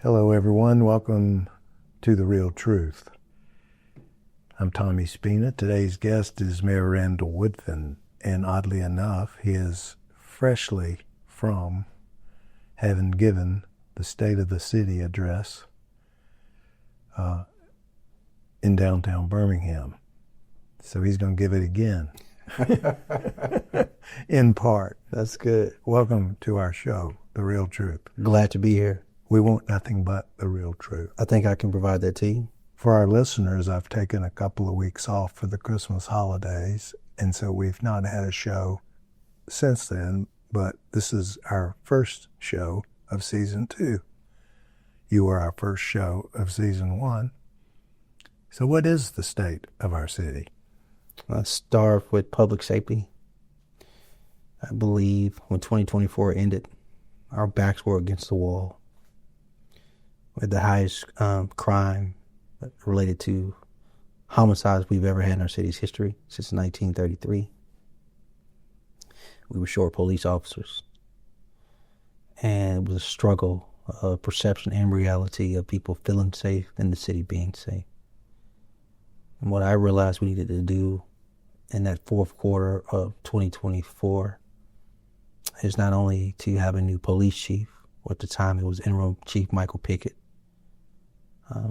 Hello, everyone. Welcome to The Real Truth. I'm Tommy Spina. Today's guest is Mayor Randall Woodfin, and oddly enough, he is freshly from having given the State of the City address in downtown Birmingham. So he's going to give it again, in part. That's good. Welcome to our show, The Real Truth. Glad to be here. We want nothing but the real truth. I think I can provide that to you. For our listeners, I've taken a couple of weeks off for the Christmas holidays, and so we've not had a show since then, but this is our first show of season 2. You were our first show of season 1. So what is the state of our city? I'll start with public safety. I believe when 2024 ended, our backs were against the wall. We had the highest crime related to homicides we've ever had in our city's history since 1933. We were short police officers. And it was a struggle of perception and reality of people feeling safe and the city being safe. And what I realized we needed to do in that fourth quarter of 2024 is not only to have a new police chief, or at the time it was interim chief Michael Pickett,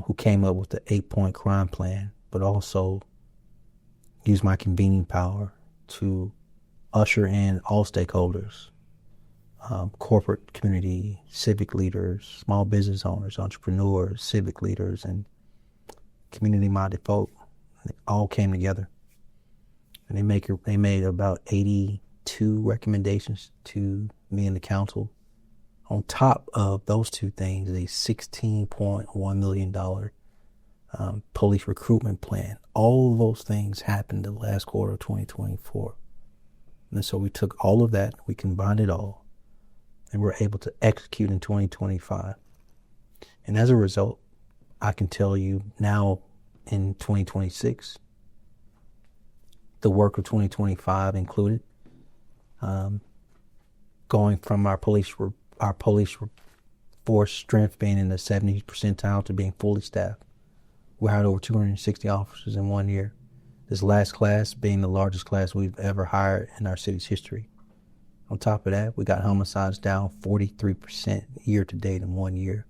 who came up with the 8-point crime plan, but also use my convening power to usher in all stakeholders, corporate community, civic leaders, small business owners, entrepreneurs, civic leaders, and community-minded folk. They all came together. And they made about 82 recommendations to me and the council. On top of those two things, a $16.1 million police recruitment plan. All of those things happened the last quarter of 2024. And so we took all of that, we combined it all, and we're able to execute in 2025. And as a result, I can tell you now in 2026, the work of 2025 included going from our police force strength being in the 70th percentile to being fully staffed. We hired over 260 officers in 1 year. This last class being the largest class we've ever hired in our city's history. On top of that, we got homicides down 43% year to date in 1 year.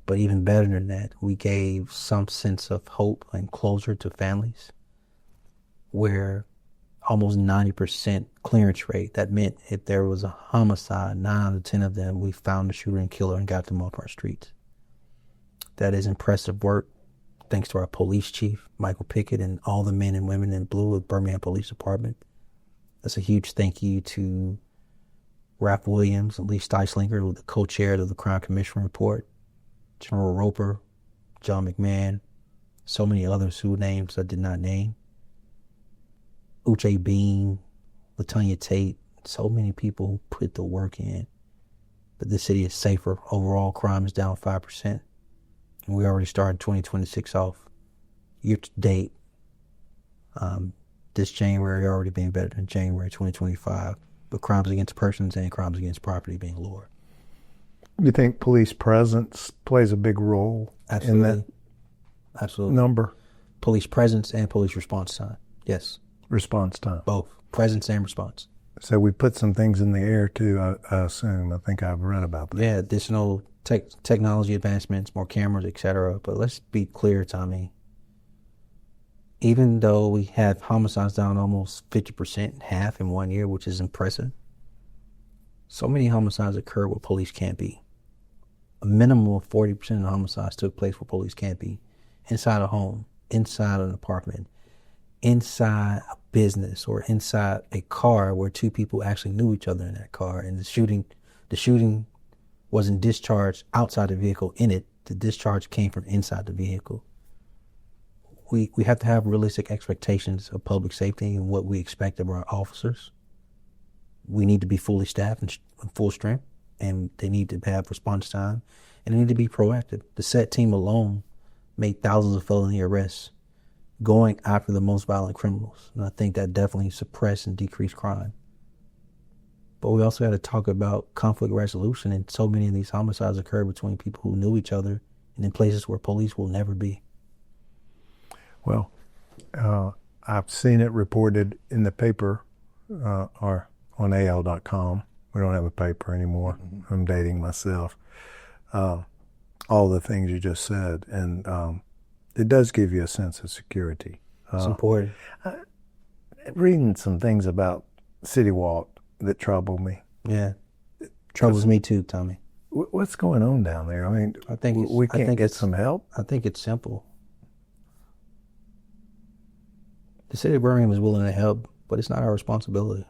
But even better than that, we gave some sense of hope and closure to families where almost 90% clearance rate. That meant if there was a homicide, 9 out of 10 of them, we found the shooter and killer and got them off our streets. That is impressive work, thanks to our police chief, Michael Pickett, and all the men and women in blue at Birmingham Police Department. That's a huge thank you to Raph Williams and Lee Steislinger, the co-chair of the Crime Commission report, General Roper, John McMahon, so many others whose names I did not name. Uche Bean, Latonya Tate, so many people put the work in. But this city is safer. Overall crime is down 5%. And we already started 2026 off year to date. This January already being better than January 2025. But crimes against persons and crimes against property being lower. You think police presence plays a big role in that number? Police presence and police response time, yes. Response time. Both, presence and response. So we put some things in the air too, I assume. I think I've read about that. Yeah, additional technology advancements, more cameras, etc. But let's be clear, Tommy. Even though we have homicides down almost 50%, half in 1 year, which is impressive, so many homicides occur where police can't be. A minimum of 40% of the homicides took place where police can't be. Inside a home, inside an apartment, inside a business, or inside a car where two people actually knew each other in that car, and the shooting wasn't discharged outside the vehicle in it. The discharge came from inside the vehicle. We have to have realistic expectations of public safety and what we expect of our officers. We need to be fully staffed and full strength, and they need to have response time, and they need to be proactive. The SET team alone made thousands of felony arrests going after the most violent criminals. And I think that definitely suppressed and decreased crime. But we also had to talk about conflict resolution, and so many of these homicides occur between people who knew each other and in places where police will never be. Well, I've seen it reported in the paper or on AL.com. We don't have a paper anymore. Mm-hmm. I'm dating myself. All the things you just said, and it does give you a sense of security. It's important. Reading some things about City Walk that trouble me. Yeah, troubles me too, Tommy. What's going on down there? I mean, I think we can't get some help. I think it's simple. The city of Birmingham is willing to help, but it's not our responsibility.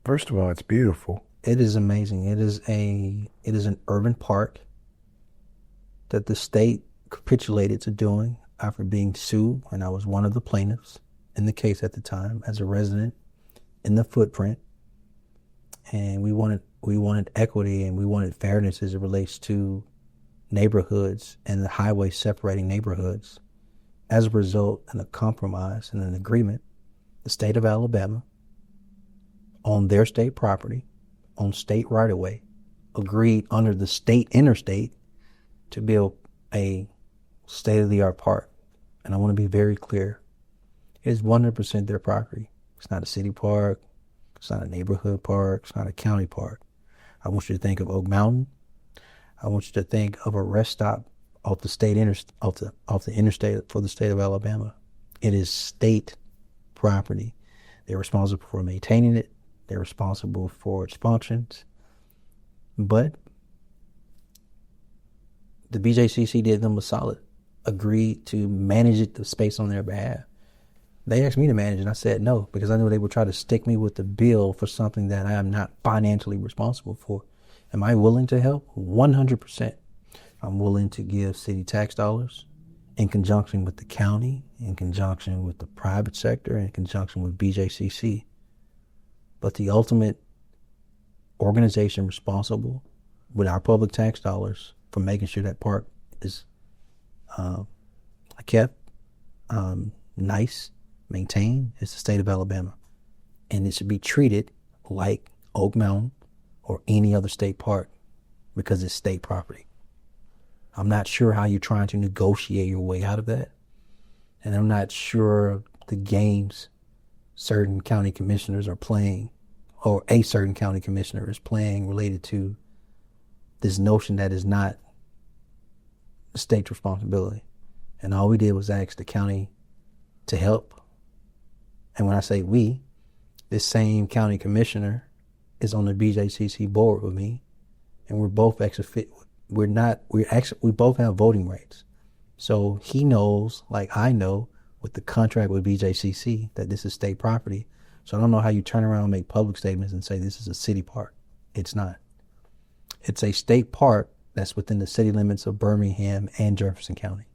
First of all, it's beautiful. It is amazing. It is an urban park that the state capitulated to doing after being sued, and I was one of the plaintiffs in the case at the time as a resident in the footprint. And we wanted equity and we wanted fairness as it relates to neighborhoods and the highway separating neighborhoods. As a result, in a compromise and an agreement, the state of Alabama, on their state property, on state right-of-way, agreed under the state interstate to build a state-of-the-art park. And I want to be very clear. It is 100% their property. It's not a city park. It's not a neighborhood park. It's not a county park. I want you to think of Oak Mountain. I want you to think of a rest stop off the interstate for the state of Alabama. It is state property. They're responsible for maintaining it. They're responsible for its functions. But the BJCC did them a solid. Agreed to manage the space on their behalf. They asked me to manage it, and I said no, because I knew they would try to stick me with the bill for something that I am not financially responsible for. Am I willing to help? 100%. I'm willing to give city tax dollars in conjunction with the county, in conjunction with the private sector, in conjunction with BJCC. But the ultimate organization responsible with our public tax dollars for making sure that park is kept, nice, maintained, is the state of Alabama. And it should be treated like Oak Mountain or any other state park because it's state property. I'm not sure how you're trying to negotiate your way out of that. And I'm not sure the games certain county commissioners are playing, or a certain county commissioner is playing, related to this notion that is not the state's responsibility. And all we did was ask the county to help. And when I say we, this same county commissioner is on the BJCC board with me, and we're both we both have voting rights. So he knows, like I know, with the contract with BJCC, that this is state property. So I don't know how you turn around and make public statements and say this is a city park. It's not. It's a state park that's within the city limits of Birmingham and Jefferson County,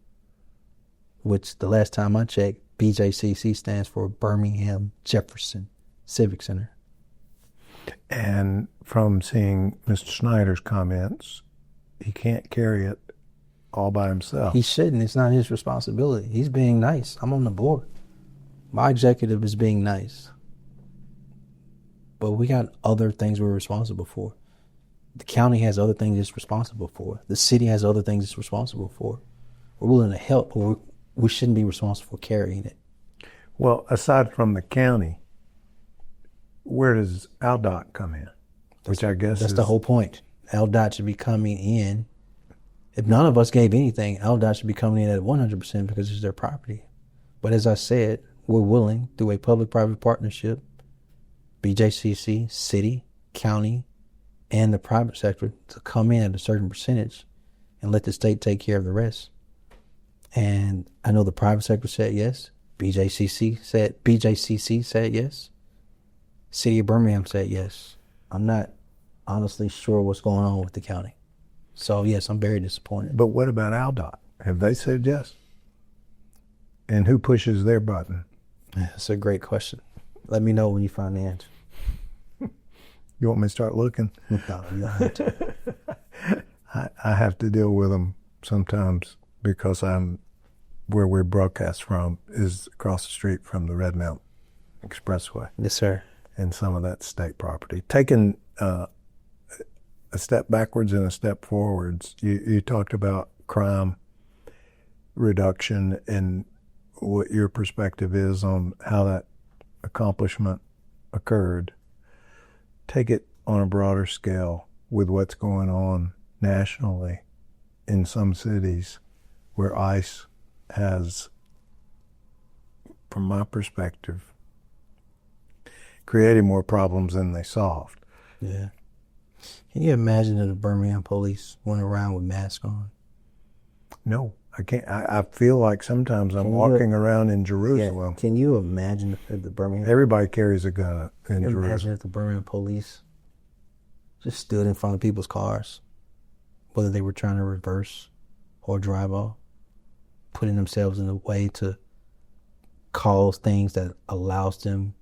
which the last time I checked, BJCC stands for Birmingham Jefferson Civic Center. And from seeing Mr. Snyder's comments, he can't carry it all by himself. He shouldn't. It's not his responsibility. He's being nice. I'm on the board. My executive is being nice. But we got other things we're responsible for. The county has other things it's responsible for. The city has other things it's responsible for. We're willing to help, but we shouldn't be responsible for carrying it. Well, aside from the county, where does ALDOT come in? Which I guess that's the whole point. ALDOT should be coming in. If none of us gave anything, ALDOT should be coming in at 100% because it's their property. But as I said, we're willing, through a public-private partnership, BJCC, city, county, and the private sector, to come in at a certain percentage and let the state take care of the rest. And I know the private sector said yes. BJCC said yes. City of Birmingham said yes. I'm not honestly sure what's going on with the county. So yes, I'm very disappointed. But what about ALDOT? Have they said yes? And who pushes their button? That's a great question. Let me know when you find the answer. You want me to start looking? No, you don't have to. I have to deal with them sometimes because where we broadcast from is across the street from the Red Mountain Expressway. Yes, sir. and some of that state property. Taking a step backwards and a step forwards, you talked about crime reduction and what your perspective is on how that accomplishment occurred. Take it on a broader scale with what's going on nationally in some cities where ICE has, from my perspective, created more problems than they solved. Yeah. Can you imagine if the Birmingham police went around with masks on? No, I can't. I feel like sometimes I'm walking around in Jerusalem. Yeah. Can you imagine if the Birmingham... Everybody carries a gun in Jerusalem. Imagine if the Birmingham police just stood in front of people's cars, whether they were trying to reverse or drive off, putting themselves in a way to cause things that allows them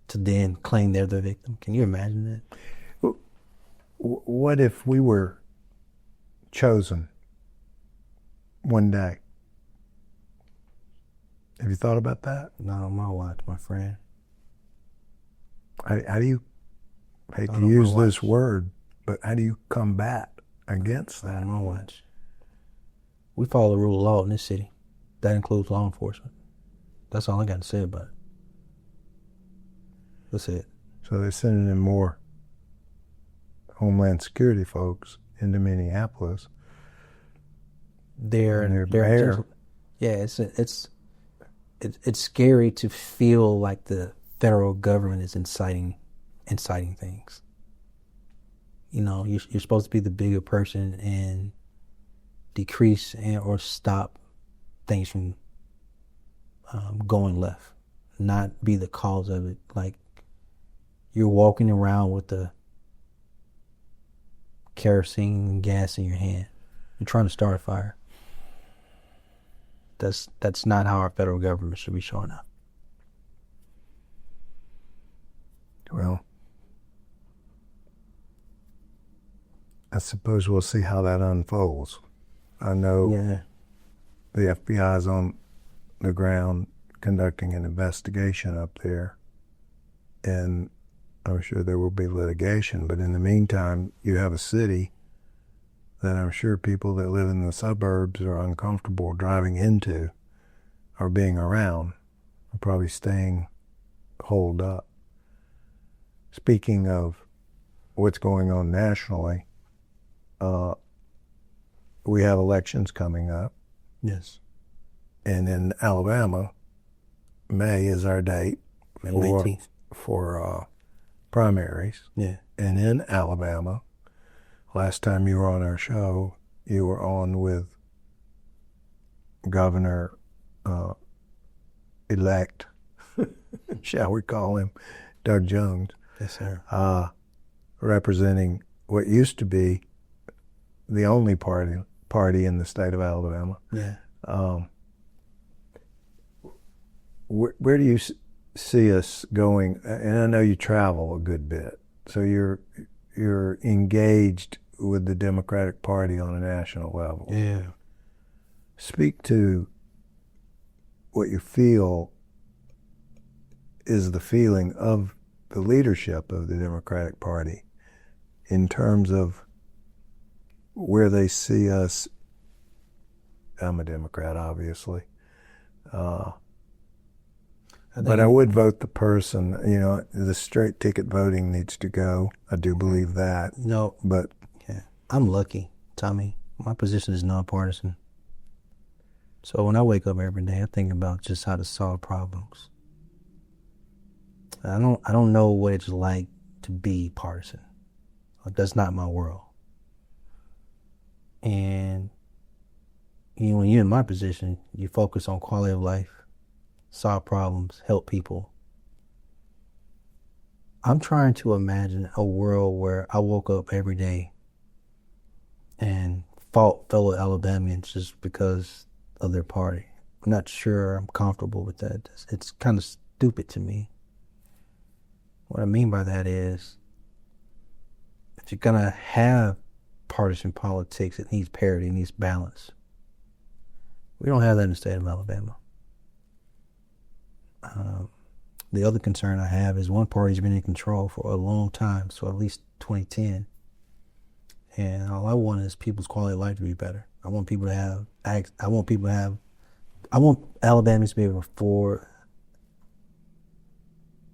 to then claim they're the victim. Can you imagine that? What if we were chosen one day? Have you thought about that? Not on my watch, my friend. How do you, hate to use this word, but how do you combat against that? Not on my watch. We follow the rule of law in this city. That includes law enforcement. That's all I got to say about it. That's it. So they're sending in more Homeland Security folks into Minneapolis. They're yeah, it's scary to feel like the federal government is inciting things. You know, you're supposed to be the bigger person and decrease or stop things from going left, not be the cause of it. Like, you're walking around with the kerosene and gas in your hand. You're trying to start a fire. That's not how our federal government should be showing up. Well, I suppose we'll see how that unfolds. I know the FBI is on the ground conducting an investigation up there, and I'm sure there will be litigation, but in the meantime, you have a city that I'm sure people that live in the suburbs are uncomfortable driving into or being around, are probably staying holed up. Speaking of what's going on nationally, we have elections coming up. Yes. And in Alabama, May is our date May 19th. for primaries. Yeah. And in Alabama, last time you were on our show, you were on with Governor elect, shall we call him, Doug Jones. Yes, sir. Representing what used to be the only party in the state of Alabama. Yeah. Where do you see us going? And I know you travel a good bit, so you're engaged with the Democratic Party on a national level. Yeah. Speak to what you feel is the feeling of the leadership of the Democratic Party in terms of where they see us. I'm a Democrat, obviously. But I would vote the person. You know, the straight ticket voting needs to go. I do believe that. No. But yeah, I'm lucky, Tommy. My position is nonpartisan. So when I wake up every day, I think about just how to solve problems. I don't know what it's like to be partisan. That's not my world. And you know, when you're in my position, you focus on quality of life, solve problems, help people. I'm trying to imagine a world where I woke up every day and fought fellow Alabamians just because of their party. I'm not sure I'm comfortable with that. It's kind of stupid to me. What I mean by that is, if you're going to have partisan politics, it needs parity, it needs balance. We don't have that in the state of Alabama. The other concern I have is one party's been in control for a long time, so at least 2010. And all I want is people's quality of life to be better. I want people to have, I want Alabamians to be able to afford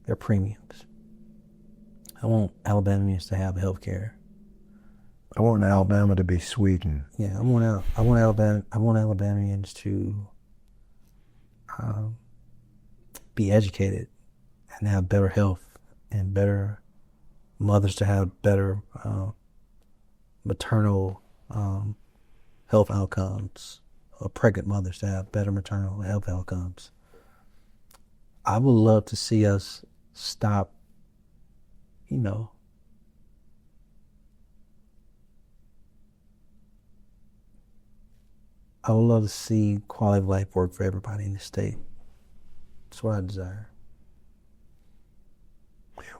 their premiums. I want Alabamians to have health care. I want Alabama to be Sweden. Yeah, I want Alabamians to be educated and have better health, and better mothers to have better maternal health outcomes, or pregnant mothers to have better maternal health outcomes. I would love to see us stop, I would love to see quality of life work for everybody in the state. That's what I desire.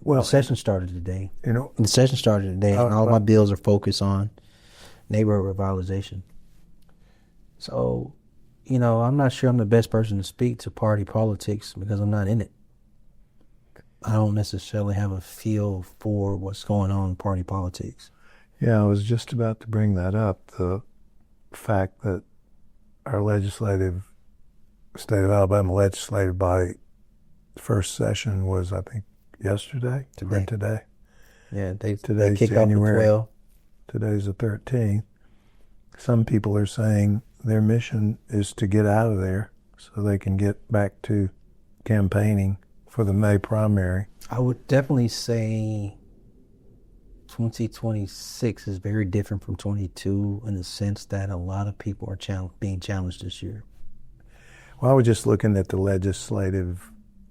Well, the session started today. And all well, my bills are focused on neighborhood revitalization. So, I'm not sure I'm the best person to speak to party politics because I'm not in it. I don't necessarily have a feel for what's going on in party politics. Yeah, I was just about to bring that up. The fact that our state of Alabama legislative body first session was, I think, yesterday. Today. Yeah, they Today's kick January. off at 12. Today's the 13th. Some people are saying their mission is to get out of there so they can get back to campaigning for the May primary. I would definitely say 2026 is very different from 22 in the sense that a lot of people are being challenged this year. Well, I was just looking at the legislative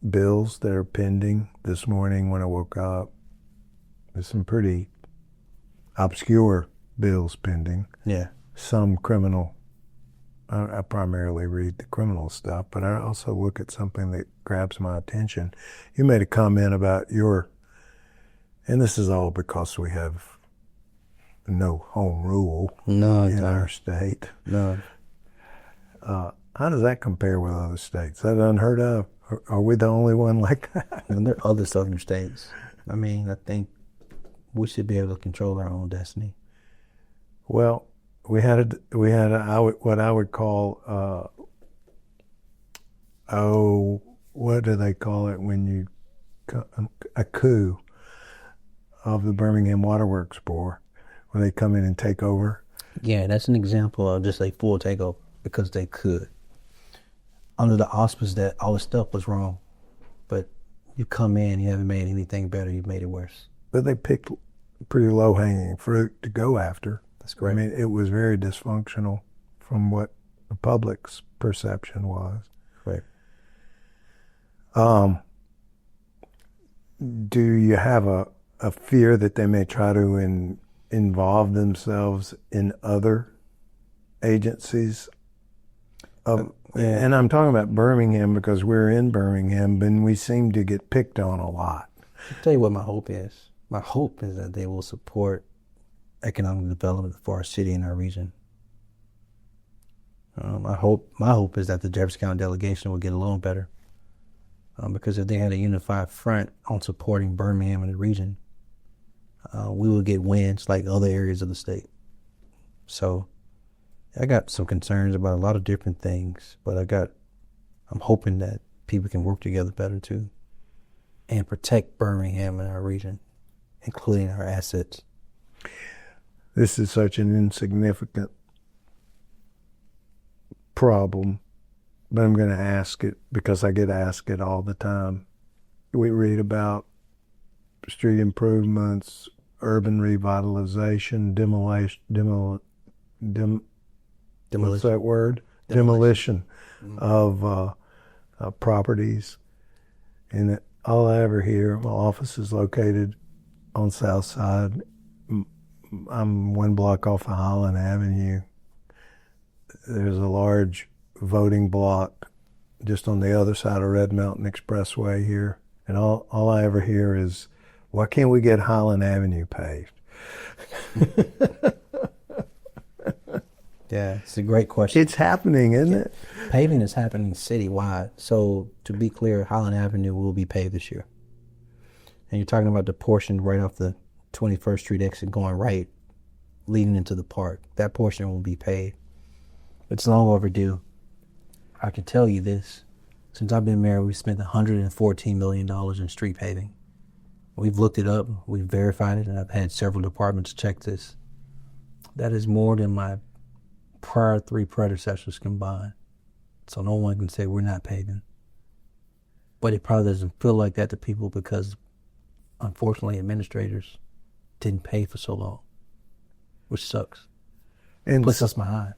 bills that are pending this morning when I woke up. There's some pretty obscure bills pending. Yeah. Some criminal. I primarily read the criminal stuff, but I also look at something that grabs my attention. You made a comment about and this is all because we have no home rule in our state. No. How does that compare with other states? Is that unheard of? Are we the only one like that? And there are other southern states. I think we should be able to control our own destiny. Well, we had what I would call what do they call it when you a coup of the Birmingham Waterworks Board, where they come in and take over. Yeah, that's an example of just a full takeover because they could, under the auspice that all the stuff was wrong, but you come in, you haven't made anything better, you've made it worse. But they picked pretty low-hanging fruit to go after. That's correct. I mean, it was very dysfunctional from what the public's perception was. Right. Do you have a fear that they may try to involve themselves in other agencies? And I'm talking about Birmingham because we're in Birmingham, and we seem to get picked on a lot. I'll tell you what my hope is. My hope is that they will support economic development for our city and our region. My hope is that the Jefferson County delegation will get along better, because if they had a unified front on supporting Birmingham and the region, we will get wins like other areas of the state. So I got some concerns about a lot of different things, but I'm hoping that people can work together better too and protect Birmingham and our region, including our assets. This is such an insignificant problem, but I'm going to ask it because I get asked it all the time. We read about street improvements, urban revitalization, what's that word? Demolition of properties. And all I ever hear, my office is located on South Side. I'm one block off of Highland Avenue. There's a large voting block just on the other side of Red Mountain Expressway here. And all I ever hear is, why can't we get Highland Avenue paved? Yeah, it's a great question. It's happening, isn't it? Paving is happening citywide. So to be clear, Highland Avenue will be paved this year. And you're talking about the portion right off the 21st Street exit going right, leading into the park. That portion will be paved. It's long overdue. I can tell you this. Since I've been mayor, we've spent $114 million in street paving. We've looked it up. We've verified it. And I've had several departments check this. That is more than my prior 3 predecessors combined. So no one can say we're not paving. But it probably doesn't feel like that to people because, unfortunately, administrators didn't pay for so long, which sucks. And Puts us behind.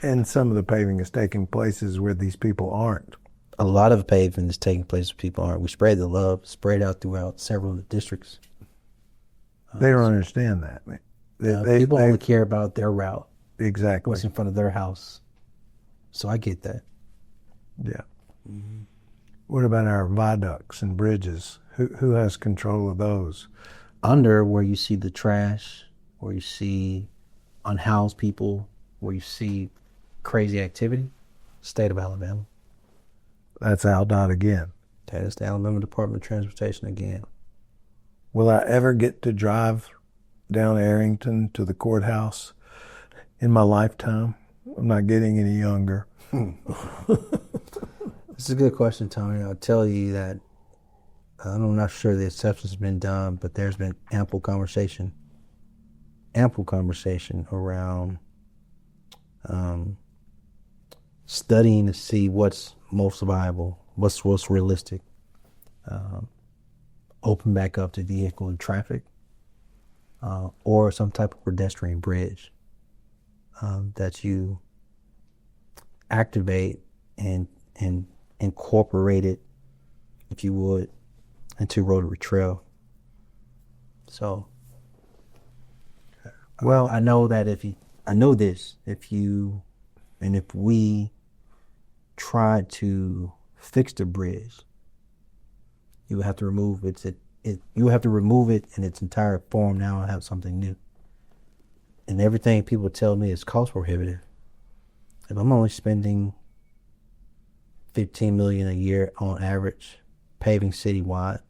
And some of the paving is taking places where these people aren't. A lot of paving is taking place where people aren't. We spread the love, spread out throughout several of the districts. They don't understand that. People only care about their route. Exactly. What's in front of their house. So I get that. Yeah. Mm-hmm. What about our viaducts and bridges? Who has control of those? Under where you see the trash, where you see unhoused people, where you see crazy activity, state of Alabama. That's AlDOT again. That is the Alabama Department of Transportation again. Will I ever get to drive down Arrington to the courthouse in my lifetime? I'm not getting any younger. It's a good question, Tommy. I'll tell you that I'm not sure the exception's been done, but there's been ample conversation around studying to see what's most viable, what's realistic. Open back up to vehicle and traffic, or some type of pedestrian bridge that you activate and incorporate it, if you would, into Rotary Trail. So, well, I know that if we tried to fix the bridge, you would have to remove you have to remove it in its entire form now and have something new. And everything people tell me is cost prohibitive. If I'm only spending $15 million a year on average paving citywide,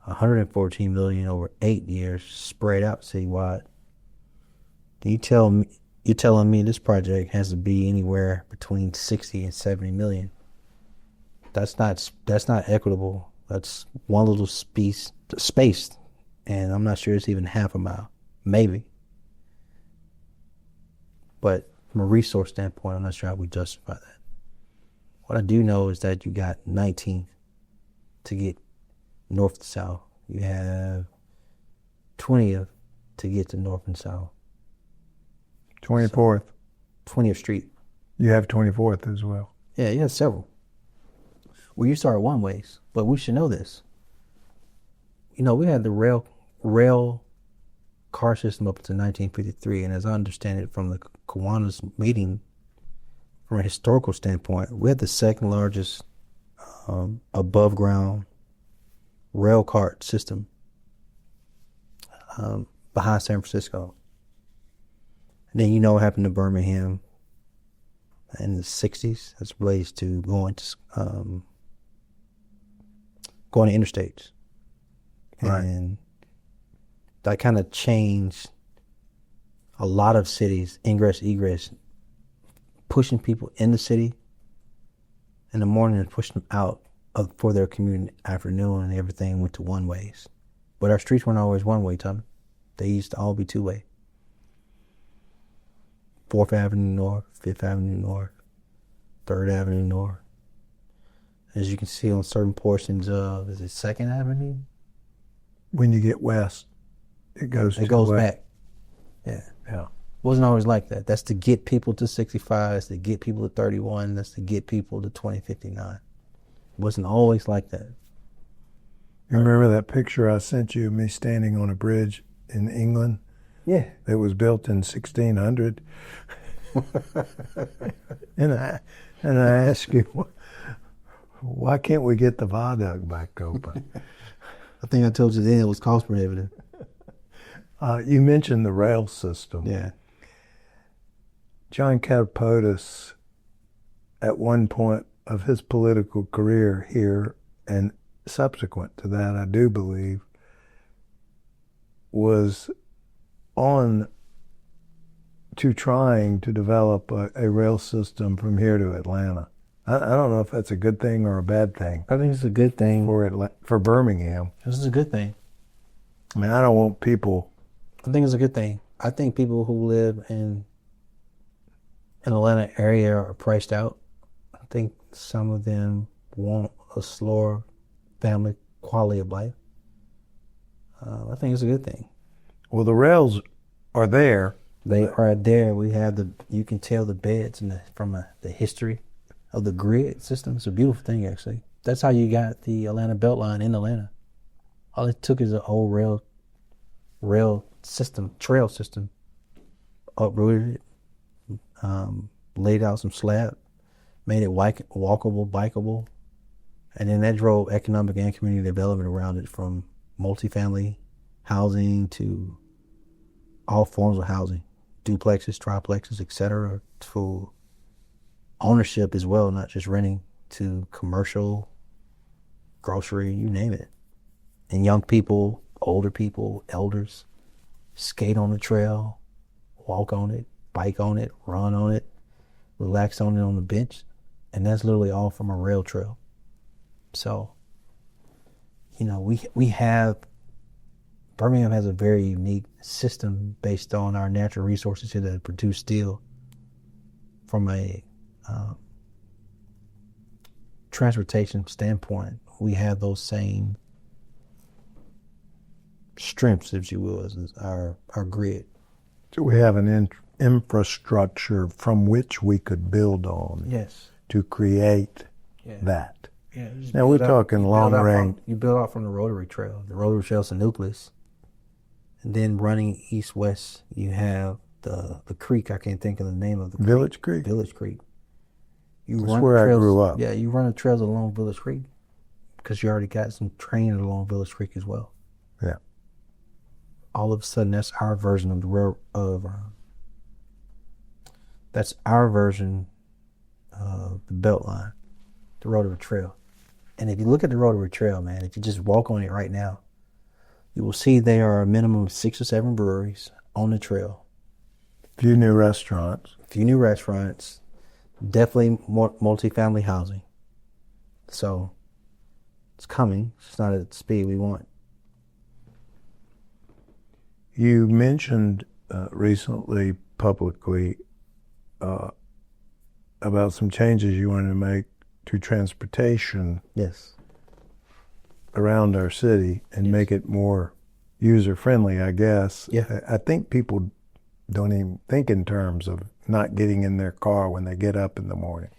$114 million over 8 years spread out citywide, you're telling me this project has to be anywhere between 60 and 70 million. That's not equitable. That's one little space, and I'm not sure it's even half a mile, maybe. But from a resource standpoint, I'm not sure how we justify that. What I do know is that you got 19th to get north to south. You have 20th to get to north and south. 24th. 20th Street. You have 24th as well. Yeah, you have several. Well, you start one ways, but we should know this. You know, we had the rail car system up until 1953, and as I understand it from the Kiwanis meeting, from a historical standpoint, we had the second largest above ground rail cart system behind San Francisco. And then you know what happened to Birmingham in the 60s as it relates to going to interstates. Right. And that kind of changed a lot of cities, ingress, egress, pushing people in the city in the morning and pushing them out for their commute in the afternoon, and everything went to one ways. But our streets weren't always one way, Tommy. They used to all be two way. 4th Avenue North, 5th Avenue North, 3rd Avenue North. As you can see on certain portions of, is it 2nd Avenue? When you get west, it goes back. Yeah. Wasn't always like that. That's to get people to 65. That's to get people to 31. That's to get people to 2059. Wasn't always like that. You remember that picture I sent you of me standing on a bridge in England? Yeah. That was built in 1600. and I asked you, why can't we get the viaduct back open? I think I told you then it was cost prohibitive. You mentioned the rail system. Yeah. John Catapodis, at one point of his political career here, and subsequent to that, I do believe, was on to trying to develop a rail system from here to Atlanta. I don't know if that's a good thing or a bad thing. I think it's a good thing for Birmingham. This is a good thing. I mean, I don't want people. I think it's a good thing. I think people who live in an Atlanta area are priced out. I think some of them want a slower family quality of life. I think it's a good thing. Well, the rails are there. They are there. We have you can tell the beds and from the history of the grid system. It's a beautiful thing, actually. That's how you got the Atlanta Beltline in Atlanta. All it took is an old rail system, trail system, uprooted it, laid out some slab, made it walkable, bikeable, and then that drove economic and community development around it, from multifamily housing to all forms of housing, duplexes, triplexes, etc., to ownership as well, not just renting, to commercial, grocery, you name it. And young people, older people, elders, skate on the trail, walk on it, bike on it, run on it, relax on it on the bench. And that's literally all from a rail trail. So, Birmingham has a very unique system based on our natural resources here that produce steel from a transportation standpoint. We have those same strengths, if you will, as our grid. So we have an infrastructure from which we could build on. Yes. To create that. Yeah. Now we're talking long range. You build out from the Rotary Trail. The Rotary Trail's the nucleus. And then running east-west, you have the creek. I can't think of the name of the creek. Village Creek? Village Creek. That's where I grew up. Yeah, you run the trails along Village Creek because you already got some training along Village Creek as well. Yeah. All of a sudden, that's our version of that's our version of the Beltline, the Rotary Trail. And if you look at the Rotary Trail, man, if you just walk on it right now, you will see there are a minimum of 6 or 7 breweries on the trail. Few new restaurants. Definitely more multifamily housing. So it's coming. It's not at the speed we want. You mentioned recently publicly about some changes you wanted to make to transportation. Yes. Around our city and make it more user-friendly, I guess. Yeah. I think people don't even think in terms of not getting in their car when they get up in the morning.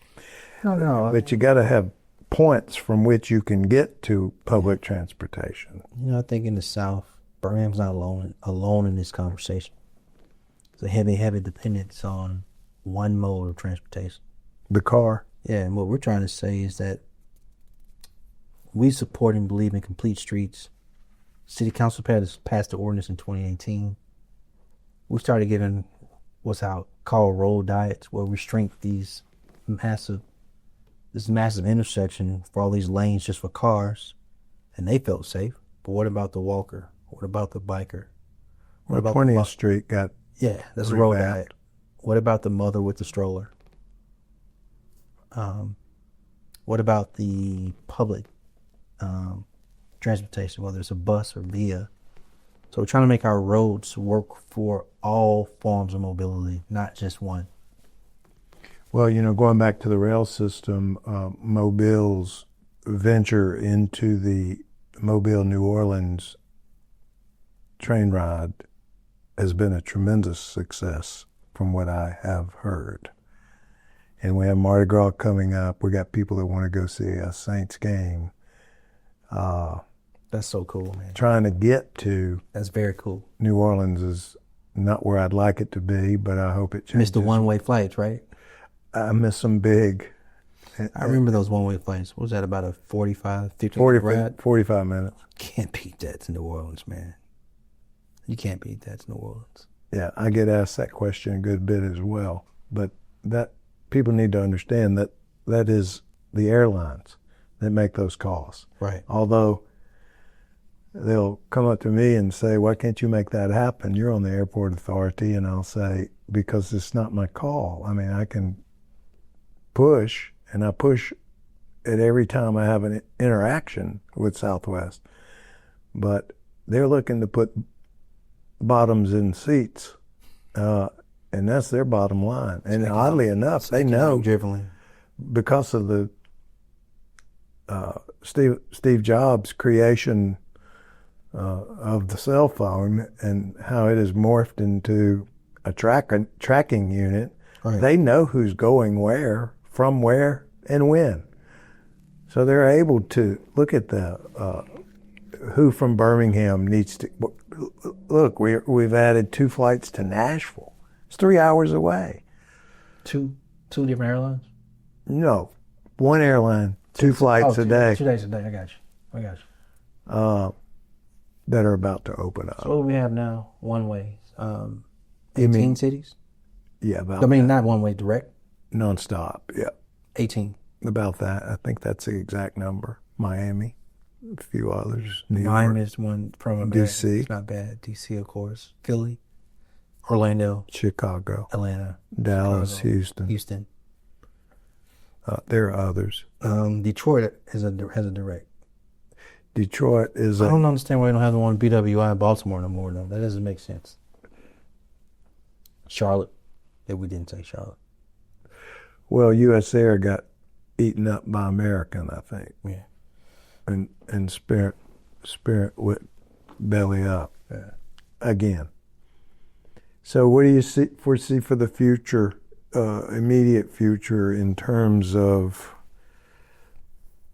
No. But you got to have points from which you can get to public transportation. I think in the South, Birmingham's not alone in this conversation. It's a heavy dependence on one mode of transportation. The car? Yeah, and what we're trying to say is that we support and believe in complete streets. City Council passed the ordinance in 2018. We started giving what's called road diets, where we shrink this massive intersection for all these lanes just for cars, and they felt safe. But what about the walker? What about the biker? What about 20th Street got that's a road diet. What about the mother with the stroller? What about the public transportation, whether it's a bus or via? So we're trying to make our roads work for all forms of mobility, not just one. Well, going back to the rail system, Mobile's venture into the Mobile-New Orleans train ride has been a tremendous success from what I have heard. And we have Mardi Gras coming up. We got people that want to go see a Saints game. That's so cool, man. Trying to get to That's very cool. New Orleans is not where I'd like it to be, but I hope it changes. Missed the one-way flights, right? I miss them big. I remember those one-way flights. What was that, about a 45, 50 minute ride? 45 minutes. Can't beat that to New Orleans, man. You can't beat that to New Orleans. Yeah, I get asked that question a good bit as well. But that people need to understand that that is the airlines that make those calls. Right. Although they'll come up to me and say, why can't you make that happen? You're on the airport authority. And I'll say, because it's not my call. I mean, I can push, and I push it every time I have an interaction with Southwest. But they're looking to put bottoms in seats, and that's their bottom line. And oddly enough, they know, because of the Steve Jobs' creation of the cell phone and how it has morphed into a tracking unit, right. They know who's going where, from where, and when. So they're able to look at the who from Birmingham needs to look. We've added 2 flights to Nashville. It's 3 hours away. Two different airlines? No, one airline, 2 flights a day. 2 days a day. I got you. That are about to open up. So what do we have now? One way. 18 cities? Yeah, about. Not one way direct. Nonstop. Yeah. 18. About that. I think that's the exact number. Miami, a few others. New York. Miami is one from America. DC. It's not bad. DC, of course. Philly, Orlando, Chicago, Atlanta, Dallas, Houston. There are others. Detroit has a direct. Detroit is. I don't understand why they don't have the one BWI in Baltimore no more, though. That doesn't make sense. Charlotte. If we didn't say Charlotte. Well, U.S. Air got eaten up by American, I think. Yeah. And Spirit went belly up. Yeah. Again. So what do you foresee for the future, immediate future, in terms of,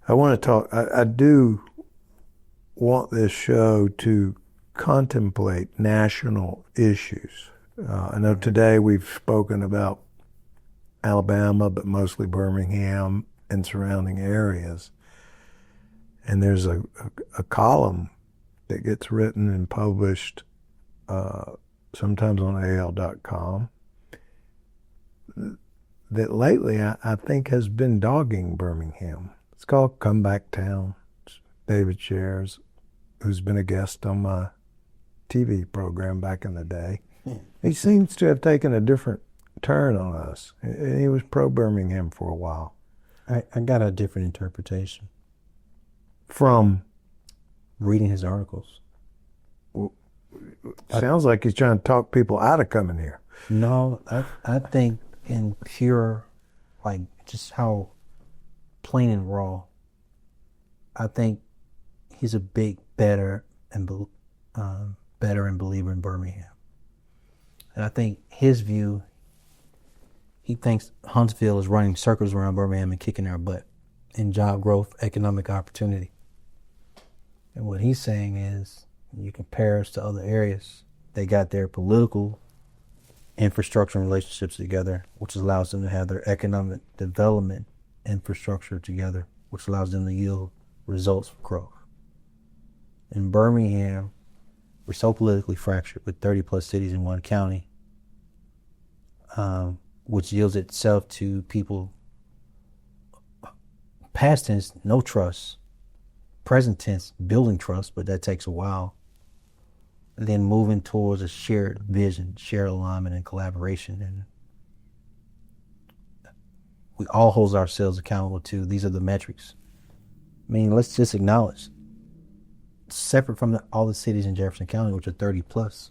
I do want this show to contemplate national issues. I know today we've spoken about Alabama, but mostly Birmingham and surrounding areas. And there's a column that gets written and published sometimes on AL.com that lately I think has been dogging Birmingham. It's called Comeback Town. It's David Shares, who's been a guest on my TV program back in the day. He seems to have taken a different turn on us. He was pro-Birmingham for a while. I got a different interpretation. From? Reading his articles. Sounds like he's trying to talk people out of coming here. No, I think in pure, like, just how plain and raw, I think he's a big better and believer in Birmingham. And I think his view, he thinks Huntsville is running circles around Birmingham and kicking our butt in job growth, economic opportunity. And what he's saying is, you compare us to other areas, they got their political infrastructure and relationships together, which allows them to have their economic development infrastructure together, which allows them to yield results for growth. In Birmingham, we're so politically fractured with 30 plus cities in one county, which yields itself to people, past tense, no trust, present tense, building trust, but that takes a while. And then moving towards a shared vision, shared alignment and collaboration. And we all hold ourselves accountable to, these are the metrics. I mean, let's just acknowledge, separate from all the cities in Jefferson County, which are 30 plus,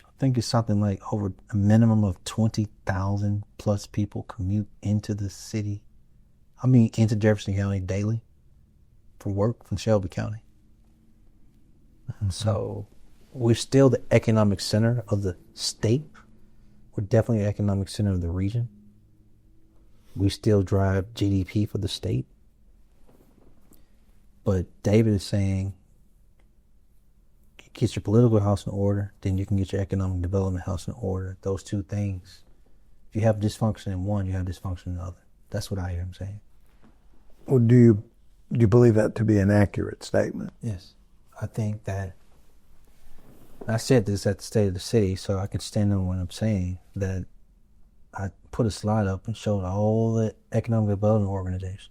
I think it's something like over a minimum of 20,000 plus people commute into the city. Into Jefferson County daily for work from Shelby County. Mm-hmm. So we're still the economic center of the state. We're definitely the economic center of the region. We still drive GDP for the state. But David is saying, get your political house in order, then you can get your economic development house in order. Those two things. If you have dysfunction in one, you have dysfunction in the other. That's what I hear him saying. Well, do you believe that to be an accurate statement? Yes. I think that, I said this at the State of the City, so I can stand on what I'm saying, that I put a slide up and showed all the economic development organizations.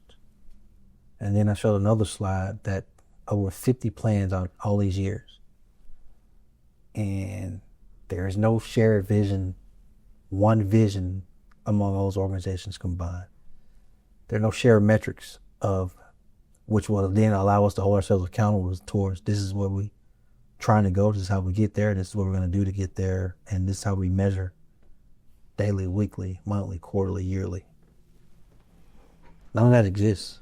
And then I showed another slide that over 50 plans on all these years. And there is no shared vision, one vision among those organizations combined. There are no shared metrics of which will then allow us to hold ourselves accountable towards this is where we're trying to go, this is how we get there, this is what we're going to do to get there, and this is how we measure daily, weekly, monthly, quarterly, yearly. None of that exists.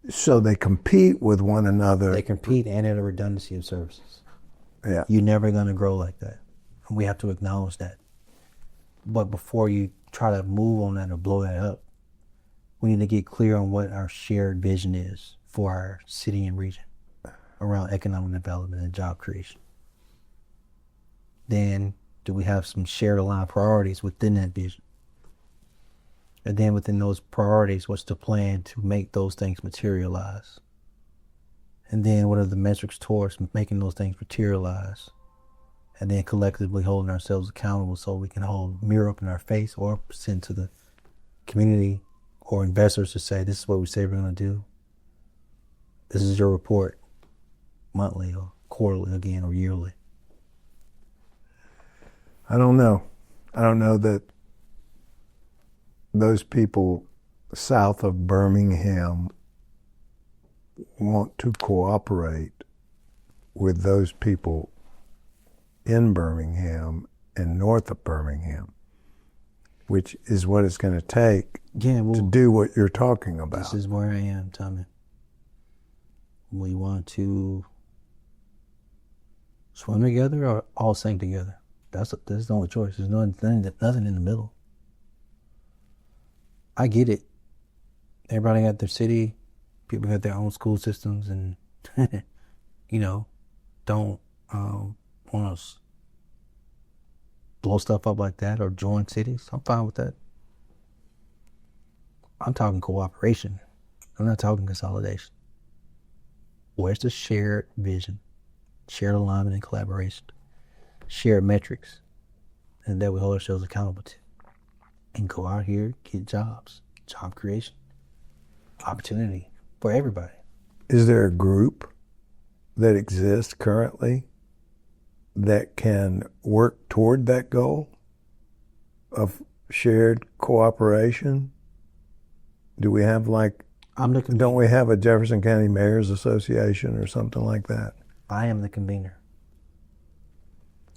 So they compete with one another. They compete and at a redundancy of services. Yeah. You're never going to grow like that. And we have to acknowledge that. But before you try to move on that or blow that up, we need to get clear on what our shared vision is for our city and region around economic development and job creation. Then, do we have some shared aligned priorities within that vision? And then within those priorities, what's the plan to make those things materialize? And then what are the metrics towards making those things materialize? And then collectively holding ourselves accountable so we can hold mirror up in our face or send to the community or investors to say, this is what we say we're going to do. This is your report, monthly or quarterly again or yearly. I don't know. I don't know that those people south of Birmingham want to cooperate with those people in Birmingham and north of Birmingham, which is what it's going to take to do what you're talking about. This is where I am, Tommy. We want to swim together or all sink together. That's the only choice. There's nothing in the middle. I get it. Everybody got their city. People got their own school systems and, don't want to blow stuff up like that or join cities. I'm fine with that. I'm talking cooperation. I'm not talking consolidation. Where's the shared vision, shared alignment and collaboration, shared metrics, and that we hold ourselves accountable to? And go out here, get jobs, job creation, opportunity for everybody. Is there a group that exists currently that can work toward that goal of shared cooperation? Do we have don't we have a Jefferson County Mayors Association or something like that? I am the convener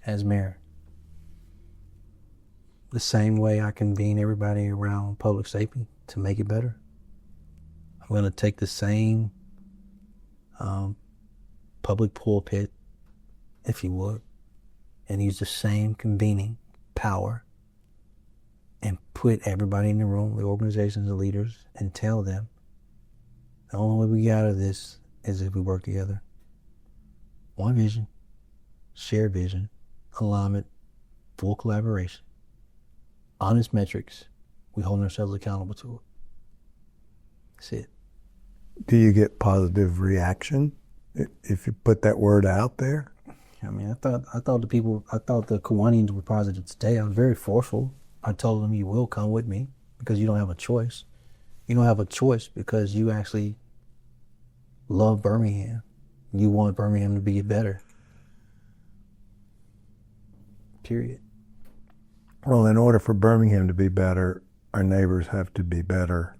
as mayor. The same way I convene everybody around public safety to make it better. I'm going to take the same public pulpit, if you would, and use the same convening power and put everybody in the room, the organizations, the leaders, and tell them the only way we get out of this is if we work together. One vision, shared vision, alignment, full collaboration, honest metrics. We hold ourselves accountable to it. That's it. Do you get positive reaction if you put that word out there? I mean, I thought the Kiwanians were positive today. I was very forceful. I told them, you will come with me because you don't have a choice. You don't have a choice because you actually love Birmingham. You want Birmingham to be better. Period. Well, in order for Birmingham to be better, our neighbors have to be better.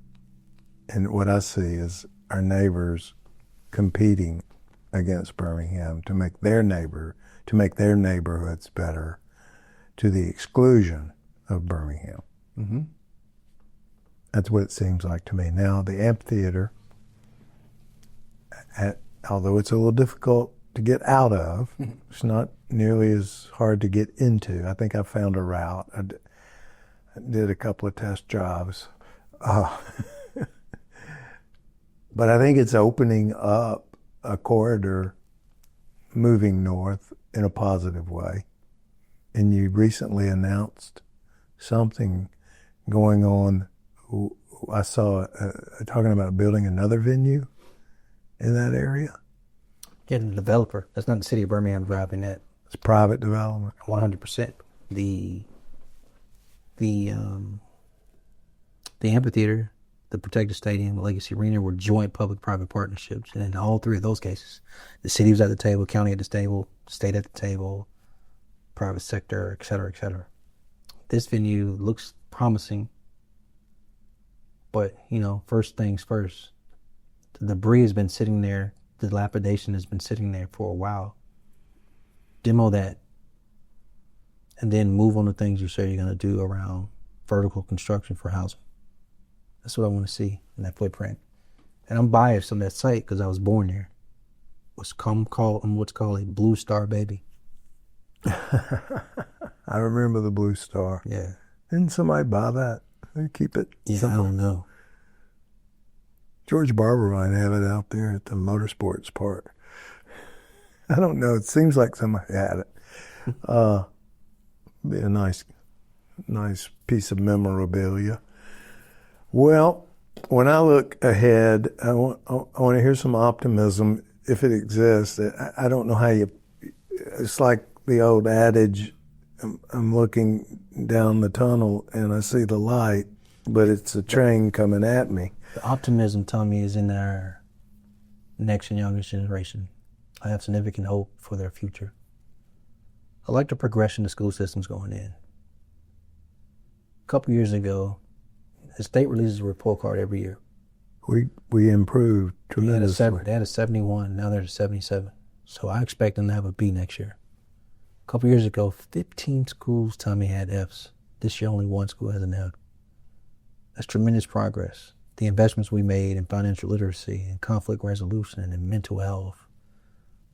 And what I see is our neighbors competing against Birmingham to make their neighborhoods better, to the exclusion of Birmingham. Mm-hmm. That's what it seems like to me. Now, the amphitheater, although it's a little difficult to get out of, it's not nearly as hard to get into. I think I found a route. I did a couple of test jobs. But I think it's opening up a corridor moving north in a positive way. And you recently announced something going on. I saw talking about building another venue in that area. Getting a developer. That's not the city of Birmingham driving that. It's private development. 100%. The the amphitheater, the protected stadium, the Legacy Arena were joint public-private partnerships. And in all three of those cases, the city was at the table, county at the table, state at the table, private sector, et cetera, et cetera. This venue looks promising, but, first things first. The debris has been sitting there. The dilapidation has been sitting there for a while. Demo that, and then move on to things you say you're going to do around vertical construction for housing. That's what I want to see in that footprint. And I'm biased on that site because I was born there. I'm what's called a Blue Star baby. I remember the Blue Star. Yeah. Didn't somebody buy that? They keep it? Yeah, I don't know. George Barber might have it out there at the Motorsports Park. I don't know. It seems like somebody had it. Be a nice piece of memorabilia. Well, when I look ahead, I want to hear some optimism, if it exists. I don't know how it's like the old adage, I'm looking down the tunnel and I see the light, but it's a train coming at me. The optimism, Tommy, is in our next and younger generation. I have significant hope for their future. I like the progression the school system's going in. A couple years ago, the state releases a report card every year. We improved tremendously. They had a 71, now they're at a 77. So I expect them to have a B next year. A couple years ago, 15 schools, Tommy, had Fs. This year, only one school has an F. That's tremendous progress. The investments we made in financial literacy and conflict resolution and mental health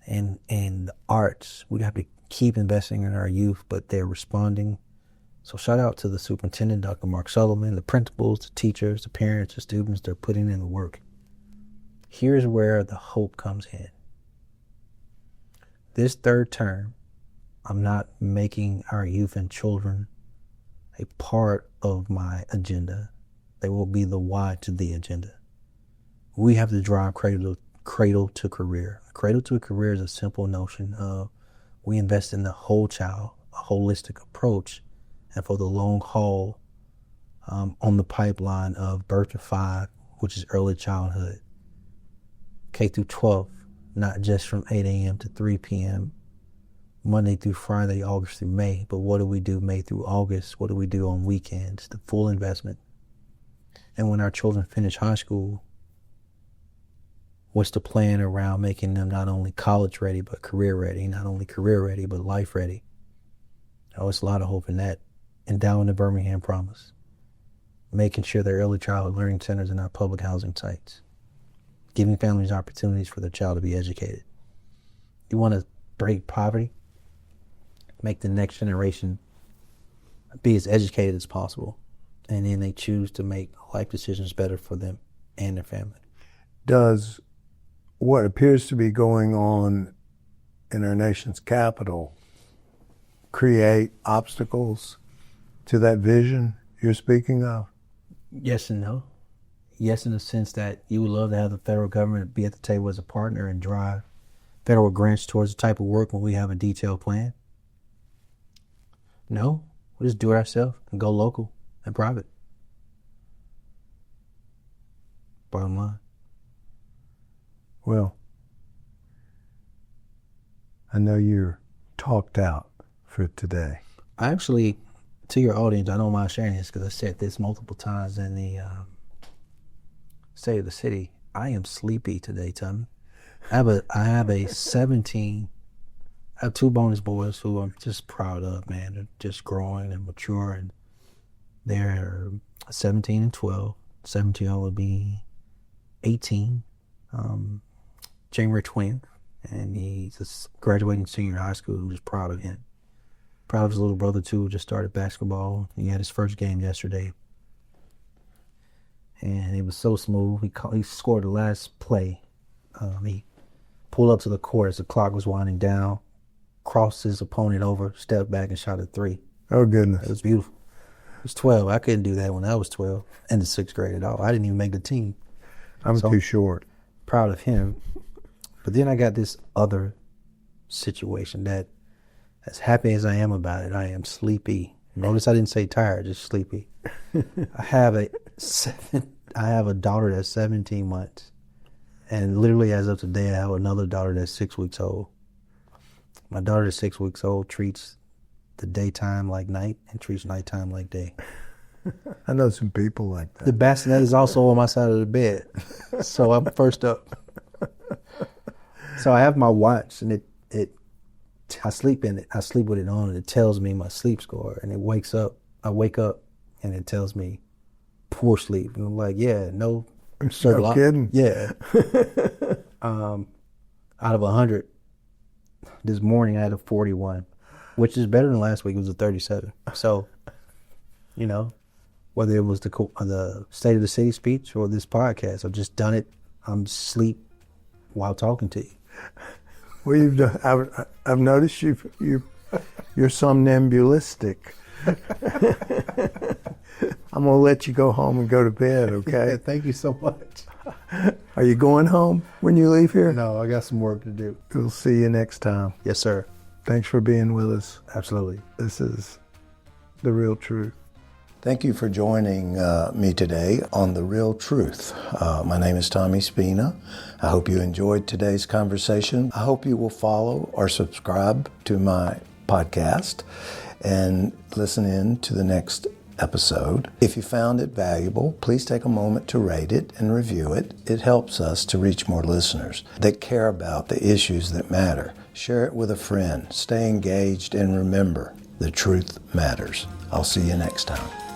and the arts, we have to keep investing in our youth, but they're responding. So shout out to the superintendent, Dr. Mark Sullivan, the principals, the teachers, the parents, the students. They're putting in the work. Here's where the hope comes in. This third term, I'm not making our youth and children a part of my agenda. They will be the why to the agenda. We have to drive cradle to career. Cradle to a career is a simple notion of we invest in the whole child, a holistic approach, and for the long haul on the pipeline of birth to 5, which is early childhood, K through 12, not just from 8 a.m. to 3 p.m., Monday through Friday, August through May, but what do we do May through August? What do we do on weekends? The full investment. And when our children finish high school, what's the plan around making them not only college ready, but career ready, not only career ready, but life ready? It's a lot of hope in that. Endowing the Birmingham Promise. Making sure their early childhood learning centers in our public housing sites. Giving families opportunities for their child to be educated. You want to break poverty? Make the next generation be as educated as possible. And then they choose to make life decisions better for them and their family. Does what appears to be going on in our nation's capital create obstacles to that vision you're speaking of? Yes and no. Yes, in the sense that you would love to have the federal government be at the table as a partner and drive federal grants towards the type of work when we have a detailed plan. No, we just do it ourselves and go local and private. Bottom line. Well, I know you're talked out for today. I actually, to your audience, I don't mind sharing this because I said this multiple times in the State of the City. I am sleepy today, Tommy. I have a 17. I have 2 bonus boys who I'm just proud of, man. They're just growing and mature, and they're 17 and 12. 17-year-old will be 18, January 20th, and he's a graduating senior in high school. I'm just proud of him. Proud of his little brother, too, who just started basketball. He had his first game yesterday, and it was so smooth. He scored the last play. He pulled up to the court as the clock was winding down, crossed his opponent over, stepped back, and shot a 3. Oh, goodness. It was beautiful. It was 12. I couldn't do that when I was 12 in the 6th grade at all. I didn't even make the team. I'm too short. Proud of him. But then I got this other situation that, as happy as I am about it, I am sleepy Notice I didn't say tired, just sleepy. I have a daughter that's 17 months. And literally as of today, I have another daughter that's 6 weeks old. My daughter that's 6 weeks old treats the daytime like night and treats nighttime like day. I know some people like that. The bassinet is also on my side of the bed. So I'm first up. So I have my watch, and I sleep in it. I sleep with it on, and it tells me my sleep score. And I wake up, and it tells me poor sleep. And I'm like, yeah, no kidding. Yeah. Out of 100, this morning I had a 41, which is better than last week. It was a 37. So, whether it was the State of the City speech or this podcast, I've just done it. I'm asleep while talking to you. Well, you've done, I've noticed you're somnambulistic. I'm gonna let you go home and go to bed, okay? Yeah, thank you so much. Are you going home when you leave here? No, I got some work to do. We'll see you next time. Yes, sir. Thanks for being with us. Absolutely. This is The Real Truth. Thank you for joining me today on The Real Truth. My name is Tommy Spina. I hope you enjoyed today's conversation. I hope you will follow or subscribe to my podcast and listen in to the next episode. If you found it valuable, please take a moment to rate it and review it. It helps us to reach more listeners that care about the issues that matter. Share it with a friend. Stay engaged and remember, the truth matters. I'll see you next time.